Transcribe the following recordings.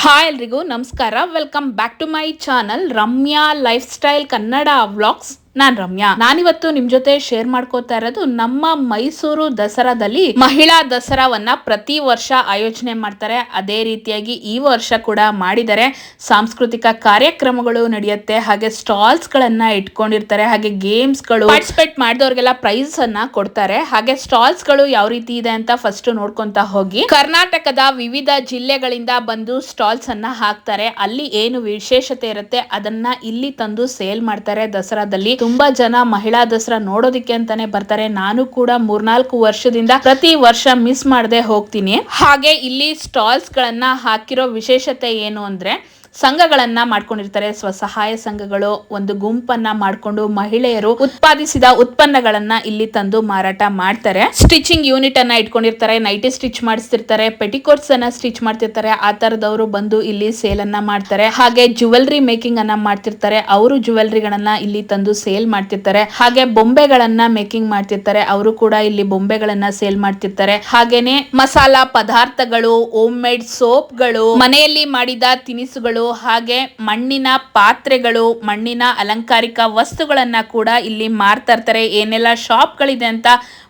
Hi ಎಲ್ರಿಗೂ ನಮಸ್ಕಾರ. Welcome back to my channel Ramya lifestyle Kannada vlogs. ನಾನ್ ರಮ್ಯಾ. ನಾನಿವತ್ತು ನಿಮ್ ಜೊತೆ ಶೇರ್ ಮಾಡ್ಕೋತಾ ಇರೋದು ನಮ್ಮ ಮೈಸೂರು ದಸರಾದಲ್ಲಿ ಮಹಿಳಾ ದಸರಾವನ್ನ ಪ್ರತಿ ವರ್ಷ ಆಯೋಜನೆ ಮಾಡ್ತಾರೆ. ಅದೇ ರೀತಿಯಾಗಿ ಈ ವರ್ಷ ಕೂಡ ಮಾಡಿದ್ದಾರೆ. ಸಾಂಸ್ಕೃತಿಕ ಕಾರ್ಯಕ್ರಮಗಳು ನಡೆಯುತ್ತೆ, ಹಾಗೆ ಸ್ಟಾಲ್ಸ್ ಗಳನ್ನ ಇಟ್ಕೊಂಡಿರ್ತಾರೆ, ಹಾಗೆ ಗೇಮ್ಸ್ ಗಳು ಪಾರ್ಟಿಸಿಪೇಟ್ ಮಾಡಿದವ್ರಿಗೆಲ್ಲ ಪ್ರೈಸ್ ಅನ್ನ ಕೊಡ್ತಾರೆ. ಹಾಗೆ ಸ್ಟಾಲ್ಸ್ ಗಳು ಯಾವ ರೀತಿ ಇದೆ ಅಂತ ಫಸ್ಟ್ ನೋಡ್ಕೊಂತ ಹೋಗಿ. ಕರ್ನಾಟಕದ ವಿವಿಧ ಜಿಲ್ಲೆಗಳಿಂದ ಬಂದು ಸ್ಟಾಲ್ಸ್ ಅನ್ನ ಹಾಕ್ತಾರೆ. ಅಲ್ಲಿ ಏನು ವಿಶೇಷತೆ ಇರುತ್ತೆ ಅದನ್ನ ಇಲ್ಲಿ ತಂದು ಸೇಲ್ ಮಾಡ್ತಾರೆ. ದಸರಾದಲ್ಲಿ ತುಂಬಾ ಜನ ಮಹಿಳಾ ದಸರಾ ನೋಡೋದಿಕ್ಕೆ ಅಂತಾನೆ ಬರ್ತಾರೆ. ನಾನು ಕೂಡ 3-4 ವರ್ಷದಿಂದ ಪ್ರತಿ ವರ್ಷ ಮಿಸ್ ಮಾಡದೆ ಹೋಗ್ತೀನಿ. ಹಾಗೆ ಇಲ್ಲಿ ಸ್ಟಾಲ್ಸ್ ಗಳನ್ನ ಹಾಕಿರೋ ವಿಶೇಷತೆ ಏನು ಅಂದ್ರೆ, ಸಂಘಗಳನ್ನ ಮಾಡ್ಕೊಂಡಿರ್ತಾರೆ. ಸ್ವಸಹಾಯ ಸಂಘಗಳು ಒಂದು ಗುಂಪನ್ನ ಮಾಡ್ಕೊಂಡು ಮಹಿಳೆಯರು ಉತ್ಪಾದಿಸಿದ ಉತ್ಪನ್ನಗಳನ್ನ ಇಲ್ಲಿ ತಂದು ಮಾರಾಟ ಮಾಡ್ತಾರೆ. ಸ್ಟಿಚಿಂಗ್ ಯೂನಿಟ್ ಅನ್ನ ಇಟ್ಕೊಂಡಿರ್ತಾರೆ, ನೈಟಿ ಸ್ಟಿಚ್ ಮಾಡಿಸ್ತಿರ್ತಾರೆ, ಪೆಟಿಕೋಟ್ಸ್ ಅನ್ನ ಸ್ಟಿಚ್ ಮಾಡ್ತಿರ್ತಾರೆ. ಆ ತರದವರು ಬಂದು ಇಲ್ಲಿ ಸೇಲ್ ಅನ್ನ ಮಾಡ್ತಾರೆ. ಹಾಗೆ ಜುವೆಲ್ರಿ ಮೇಕಿಂಗ್ ಅನ್ನ ಮಾಡ್ತಿರ್ತಾರೆ, ಅವರು ಜುವೆಲ್ರಿಗಳನ್ನ ಇಲ್ಲಿ ತಂದು ಸೇಲ್ ಮಾಡ್ತಿರ್ತಾರೆ. ಹಾಗೆ ಬೊಂಬೆಗಳನ್ನ ಮೇಕಿಂಗ್ ಮಾಡ್ತಿರ್ತಾರೆ, ಅವರು ಕೂಡ ಇಲ್ಲಿ ಬೊಂಬೆಗಳನ್ನ ಸೇಲ್ ಮಾಡ್ತಿರ್ತಾರೆ. ಹಾಗೇನೆ ಮಸಾಲಾ ಪದಾರ್ಥಗಳು, ಹೋಮ್ ಮೇಡ್ ಸೋಪ್ಗಳು, ಮನೆಯಲ್ಲಿ ಮಾಡಿದ ತಿನಿಸುಗಳು, ಹಾಗೆ ಮಣ್ಣಿನ ಪಾತ್ರೆಗಳು, ಮಣ್ಣಿನ ಅಲಂಕಾರಿಕ ವಸ್ತುಗಳನ್ನ ಕೂಡ ಇಲ್ಲಿ ಮಾರ್ತಾ ಇರ್ತಾರೆ. ಏನೆಲ್ಲ ಶಾಪ್ ಗಳಿದೆ ಅಂತ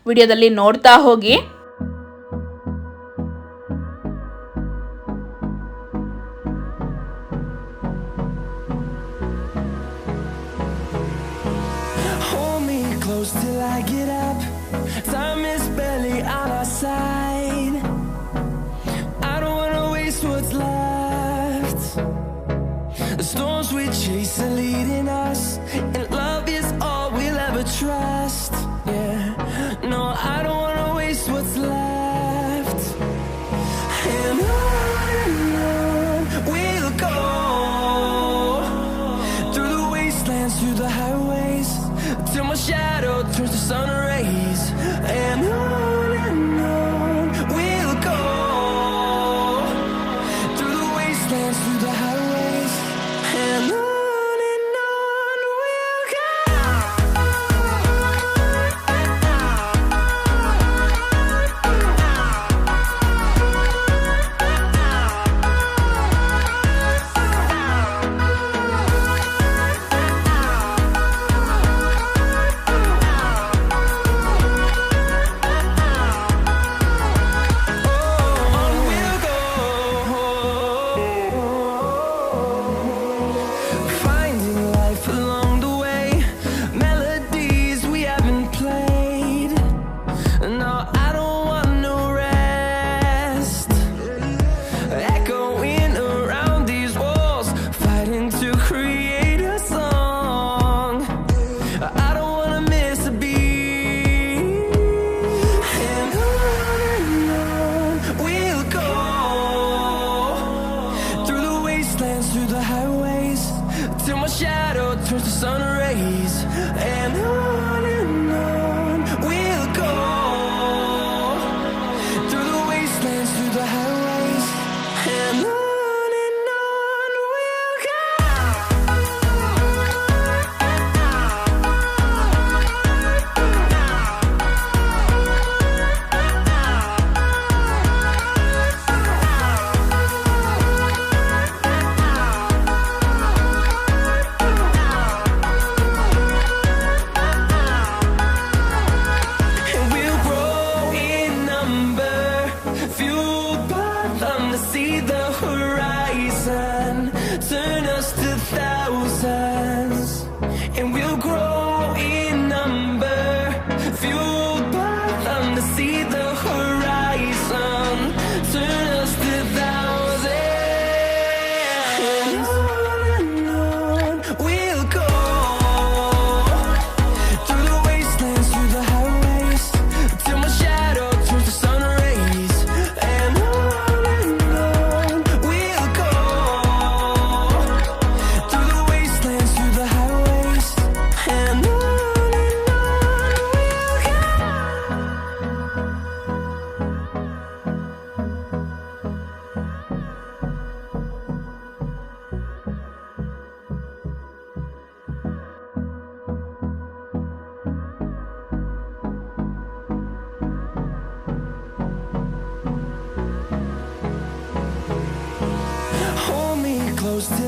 ವಿಡಿಯೋದಲ್ಲಿ ನೋಡ್ತಾ ಹೋಗಿ. Till I get up, time is barely on our side. I don't wanna waste what's left. The storms we chase are leading us, and love is all we'll ever trust. Yeah, no, I don't wanna waste what's left. And on we'll go, through the wastelands, through the highways, till my shadow turns to sun rays. And on we'll go, through the wastelands, through the highways. And on we'll go.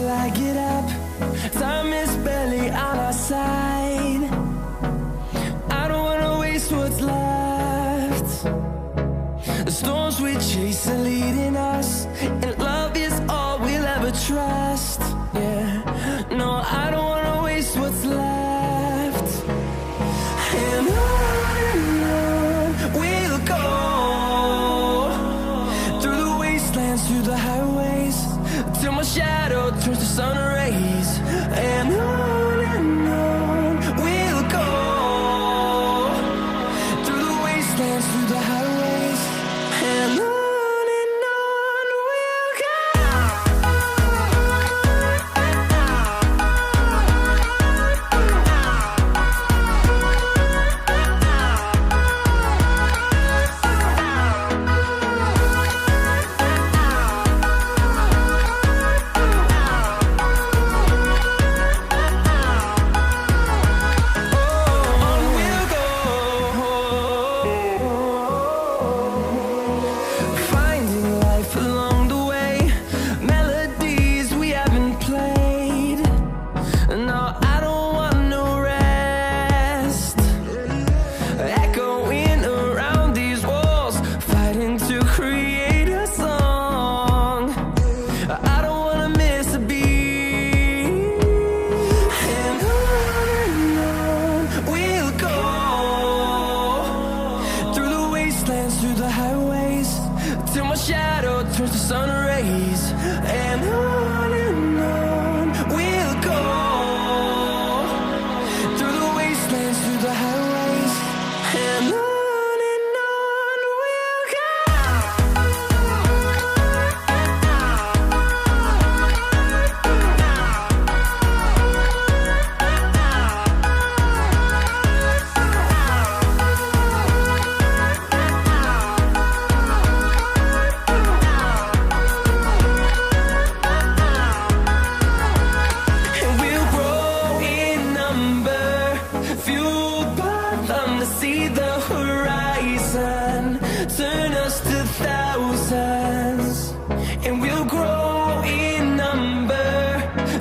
I get up. Time is barely on our side. I don't wanna waste what's left. The storms we chase are leading us, and love is all we'll ever trust. Yeah, no, I don't wanna waste what's left. And on we'll go, through the wastelands, through the highways, till my shadow turns to sun rays. And on we'll go, through the wastelands, through the highways, and on we'll go. On we'll go, finding life along the way, melodies we haven't played. No, I don't want no rest, echoing around these walls, fighting to create a song. I don't wanna miss a beat. And on we'll go, through the wastelands, through the highways, till my shadow turns to sun rays. And on we'll go, through the wastelands, through the highways, and on we'll go. And we'll grow in number, fueled by them to see the horizon, turn us to thousands. And we'll grow in number,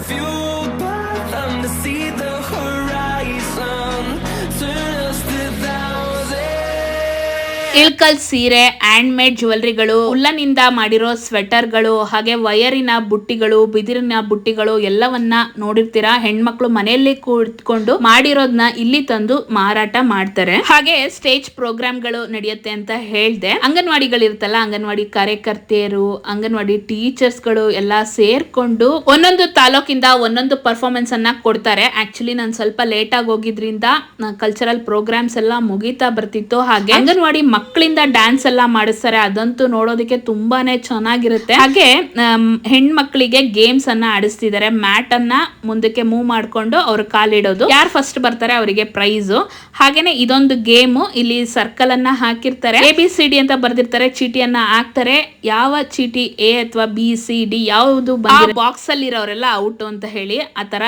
fueled by them to see the horizon, turn us to thousands. Ilkal ಸೀರೆ, hand made ಜ್ಯುವೆಲ್ರಿಗಳು, ಉಲ್ಲನಿಂದ ಮಾಡಿರೋ ಸ್ವೆಟರ್ಗಳು, ಹಾಗೆ ವಯರಿನ ಬುಟ್ಟಿಗಳು, ಬಿದಿರಿನ ಬುಟ್ಟಿಗಳು ಎಲ್ಲವನ್ನ ನೋಡಿರ್ತೀರಾ. ಹೆಣ್ಮಕ್ಳು ಮನೆಯಲ್ಲಿ ಕೂತ್ಕೊಂಡು ಮಾಡಿರೋದನ್ನ ಇಲ್ಲಿ ತಂದು ಮಾರಾಟ ಮಾಡ್ತಾರೆ. ಹಾಗೆ ಸ್ಟೇಜ್ ಪ್ರೋಗ್ರಾಮ್ಗಳು ನಡೆಯುತ್ತೆ ಅಂತ ಹೇಳ್ದೆ. ಅಂಗನವಾಡಿಗಳಿರುತ್ತಲ್ಲ, ಅಂಗನವಾಡಿ ಕಾರ್ಯಕರ್ತೆಯರು, ಅಂಗನವಾಡಿ ಟೀಚರ್ಸ್ಗಳು ಎಲ್ಲ ಸೇರ್ಕೊಂಡು ಒಂದೊಂದು ತಾಲೂಕಿಂದ ಒಂದೊಂದು ಪರ್ಫಾರ್ಮೆನ್ಸ್ ಅನ್ನ ಕೊಡ್ತಾರೆ. ಆಕ್ಚುಲಿ ನಾನು ಸ್ವಲ್ಪ ಲೇಟ್ ಆಗಿ ಹೋಗಿದ್ರಿಂದ ಕಲ್ಚರಲ್ ಪ್ರೋಗ್ರಾಮ್ಸ್ ಎಲ್ಲ ಮುಗೀತಾ ಬರ್ತಿತ್ತು. ಹಾಗೆ ಅಂಗನವಾಡಿ ಮಕ್ಕಳಿಂದ ಡ್ಯಾನ್ಸ್ ಎಲ್ಲ ಮಾಡಿಸ್ತಾರೆ. ಅದಂತೂ ನೋಡೋದಕ್ಕೆ ತುಂಬಾನೇ ಚೆನ್ನಾಗಿರುತ್ತೆ. ಹಾಗೆ ಹೆಣ್ಮಕ್ಳಿಗೆ ಗೇಮ್ಸ್ ಅನ್ನ ಆಡಿಸ್ತಿದ್ದಾರೆ. ಮ್ಯಾಟ್ ಅನ್ನ ಮುಂದಕ್ಕೆ ಮೂವ್ ಮಾಡ್ಕೊಂಡು ಅವ್ರ ಕಾಲಿಡೋದು, ಯಾರು ಫಸ್ಟ್ ಬರ್ತಾರೆ ಅವರಿಗೆ ಪ್ರೈಸ್. ಹಾಗೇನೆ ಇದೊಂದು ಗೇಮು. ಇಲ್ಲಿ ಸರ್ಕಲ್ ಅನ್ನ ಹಾಕಿರ್ತಾರೆ, ABCD ಅಂತ ಬರ್ದಿರ್ತಾರೆ, ಚೀಟಿಯನ್ನ ಹಾಕ್ತಾರೆ. ಯಾವ ಚೀಟಿ A ಅಥವಾ BCD ಯಾವುದು ಬಾಕ್ಸ್ ಅಲ್ಲಿ ಇರೋರೆಲ್ಲ ಔಟ್ ಅಂತ ಹೇಳಿ ಆ ತರ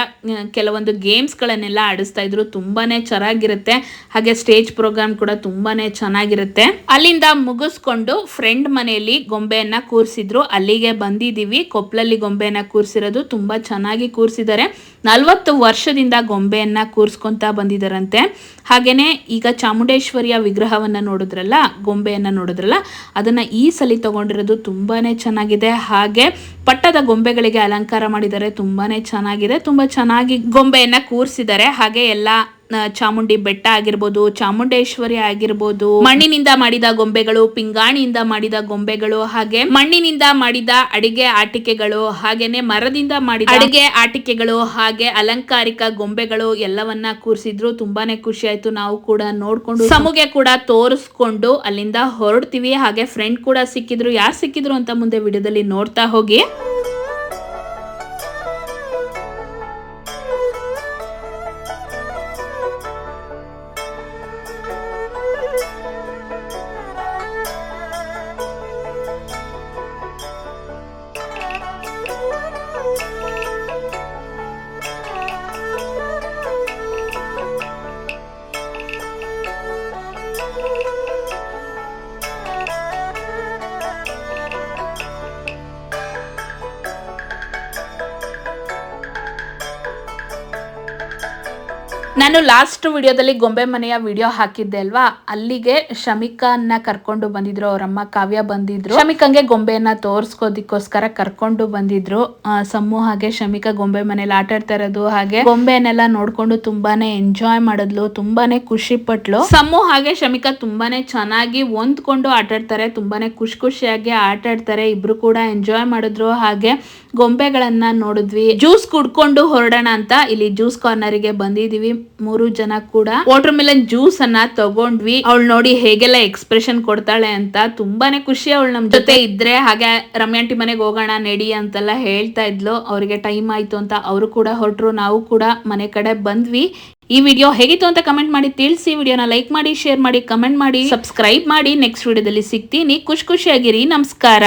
ಕೆಲವೊಂದು ಗೇಮ್ಸ್ ಗಳನ್ನೆಲ್ಲ ಆಡಿಸ್ತಾ ಇದ್ರು. ತುಂಬಾನೇ ಚೆನ್ನಾಗಿರುತ್ತೆ. ಹಾಗೆ ಸ್ಟೇಜ್ ಪ್ರೋಗ್ರಾಮ್ ಕೂಡ ತುಂಬಾನೇ ಚೆನ್ನಾಗಿರುತ್ತೆ. ಅಲ್ಲಿಂದ ಮುಗಿಸ್ಕೊಂಡು ಫ್ರೆಂಡ್ ಮನೆಯಲ್ಲಿ ಗೊಂಬೆಯನ್ನ ಕೂರಿಸಿದ್ರು. ಅಲ್ಲಿಗೆ ಬಂದಿದೀವಿ. ಕೊಪ್ಪಲಲ್ಲಿ ಗೊಂಬೆಯನ್ನ ಕೂರಿಸಿರೋದು ತುಂಬಾ ಚೆನ್ನಾಗಿ ಕೂರಿಸಿದ್ದಾರೆ. 40 ವರ್ಷದಿಂದ ಗೊಂಬೆಯನ್ನ ಕೂರಿಸ್ಕೊಂತ ಬಂದಿದ್ದಾರಂತೆ. ಹಾಗೇನೆ ಈಗ ಚಾಮುಂಡೇಶ್ವರಿಯ ವಿಗ್ರಹವನ್ನ ನೋಡಿದ್ರಲ್ಲ, ಗೊಂಬೆಯನ್ನ ನೋಡಿದ್ರಲ್ಲ, ಅದನ್ನ ಈ ಸಲ ತಗೊಂಡಿರೋದು ತುಂಬಾನೇ ಚೆನ್ನಾಗಿದೆ. ಹಾಗೆ ಪಟ್ಟದ ಗೊಂಬೆಗಳಿಗೆ ಅಲಂಕಾರ ಮಾಡಿದ್ದಾರೆ, ತುಂಬಾನೇ ಚೆನ್ನಾಗಿದೆ. ತುಂಬಾ ಚೆನ್ನಾಗಿ ಗೊಂಬೆಯನ್ನ ಕೂರಿಸಿದ್ದಾರೆ. ಹಾಗೆ ಎಲ್ಲ ಚಾಮುಂಡಿ ಬೆಟ್ಟ ಆಗಿರ್ಬೋದು, ಚಾಮುಂಡೇಶ್ವರಿ ಆಗಿರ್ಬೋದು, ಮಣ್ಣಿನಿಂದ ಮಾಡಿದ ಗೊಂಬೆಗಳು, ಪಿಂಗಾಣಿಯಿಂದ ಮಾಡಿದ ಗೊಂಬೆಗಳು, ಹಾಗೆ ಮಣ್ಣಿನಿಂದ ಮಾಡಿದ ಅಡಿಗೆ ಆಟಿಕೆಗಳು, ಹಾಗೇನೆ ಮರದಿಂದ ಮಾಡಿದ ಅಡಿಗೆ ಆಟಿಕೆಗಳು, ಹಾಗೆ ಅಲಂಕಾರಿಕ ಗೊಂಬೆಗಳು ಎಲ್ಲವನ್ನ ಕೂರಿಸಿದ್ರು. ತುಂಬಾನೇ ಖುಷಿ ಆಯ್ತು. ನಾವು ಕೂಡ ನೋಡ್ಕೊಂಡು ಸಮಗೆ ಕೂಡ ತೋರಿಸ್ಕೊಂಡು ಅಲ್ಲಿಂದ ಹೊರಡ್ತೀವಿ. ಹಾಗೆ ಫ್ರೆಂಡ್ ಕೂಡ ಸಿಕ್ಕಿದ್ರು. ಯಾರು ಸಿಕ್ಕಿದ್ರು ಅಂತ ಮುಂದೆ ವಿಡಿಯೋದಲ್ಲಿ ನೋಡ್ತಾ ಹೋಗಿ. ನಾನು ಲಾಸ್ಟ್ ವಿಡಿಯೋದಲ್ಲಿ ಗೊಂಬೆ ಮನೆಯ ವಿಡಿಯೋ ಹಾಕಿದ್ದೆ ಅಲ್ವಾ, ಅಲ್ಲಿಗೆ ಶಮಿಕನ್ನ ಕರ್ಕೊಂಡು ಬಂದಿದ್ರು. ಅವರಮ್ಮ ಕಾವ್ಯ ಬಂದಿದ್ರು. ಶಮಿಕಂಗೆ ಗೊಂಬೆಯನ್ನ ತೋರ್ಸ್ಕೋದಿಕ್ಕೋಸ್ಕರ ಕರ್ಕೊಂಡು ಬಂದಿದ್ರು. ಸಮ್ಮು ಹಾಗೆ ಶಮಿಕಾ ಗೊಂಬೆ ಮನೇಲಿ ಆಟ ಆಡ್ತಾ ಇರೋದು ಹಾಗೆ ಗೊಂಬೆನೆಲ್ಲ ನೋಡ್ಕೊಂಡು ತುಂಬಾನೇ ಎಂಜಾಯ್ ಮಾಡಿದ್ಲು, ತುಂಬಾನೇ ಖುಷಿ ಪಟ್ಲು. ಸಮ್ಮು ಹಾಗೆ ಶಮಿಕಾ ತುಂಬಾನೇ ಚೆನ್ನಾಗಿ ಹೊಂದ್ಕೊಂಡು ಆಟ ಆಡ್ತಾರೆ, ತುಂಬಾನೇ ಖುಷಿಯಾಗಿ ಆಟ ಆಡ್ತಾರೆ. ಇಬ್ರು ಕೂಡ ಎಂಜಾಯ್ ಮಾಡಿದ್ರು. ಹಾಗೆ ಗೊಂಬೆಗಳನ್ನ ನೋಡಿದ್ವಿ. ಜ್ಯೂಸ್ ಕುಡ್ಕೊಂಡು ಹೊರಡೋಣ ಅಂತ ಇಲ್ಲಿ ಜ್ಯೂಸ್ ಕಾರ್ನರ್ಗೆ ಬಂದಿದೀವಿ. 3 ಜನ ಕೂಡ ವಾಟರ್ ಮೆಲನ್ ಜ್ಯೂಸ್ ಅನ್ನ ತಗೊಂಡ್ವಿ. ಅವಳು ನೋಡಿ ಹೇಗೆಲ್ಲ ಎಕ್ಸ್ಪ್ರೆಷನ್ ಕೊಡ್ತಾಳೆ ಅಂತ, ತುಂಬಾನೇ ಖುಷಿ ಅವಳು ನಮ್ ಜೊತೆ ಇದ್ರೆ. ಹಾಗೆ ರಮ್ಯಾಂಟಿ ಮನೆಗೆ ಹೋಗೋಣ ನಡಿ ಅಂತೆಲ್ಲ ಹೇಳ್ತಾ ಇದ್ಲು. ಅವ್ರಿಗೆ ಟೈಮ್ ಆಯ್ತು ಅಂತ ಅವರು ಕೂಡ ಹೊರಟ್ರು. ನಾವು ಕೂಡ ಮನೆ ಕಡೆ ಬಂದ್ವಿ. ಈ ವಿಡಿಯೋ ಹೇಗಿತ್ತು ಅಂತ ಕಮೆಂಟ್ ಮಾಡಿ ತಿಳಿಸಿ. ವಿಡಿಯೋನ ಲೈಕ್ ಮಾಡಿ, ಶೇರ್ ಮಾಡಿ, ಕಮೆಂಟ್ ಮಾಡಿ, ಸಬ್ಸ್ಕ್ರೈಬ್ ಮಾಡಿ. ನೆಕ್ಸ್ಟ್ ವಿಡಿಯೋದಲ್ಲಿ ಸಿಗ್ತೀನಿ. ಖುಷಿಯಾಗಿರಿ. ನಮಸ್ಕಾರ.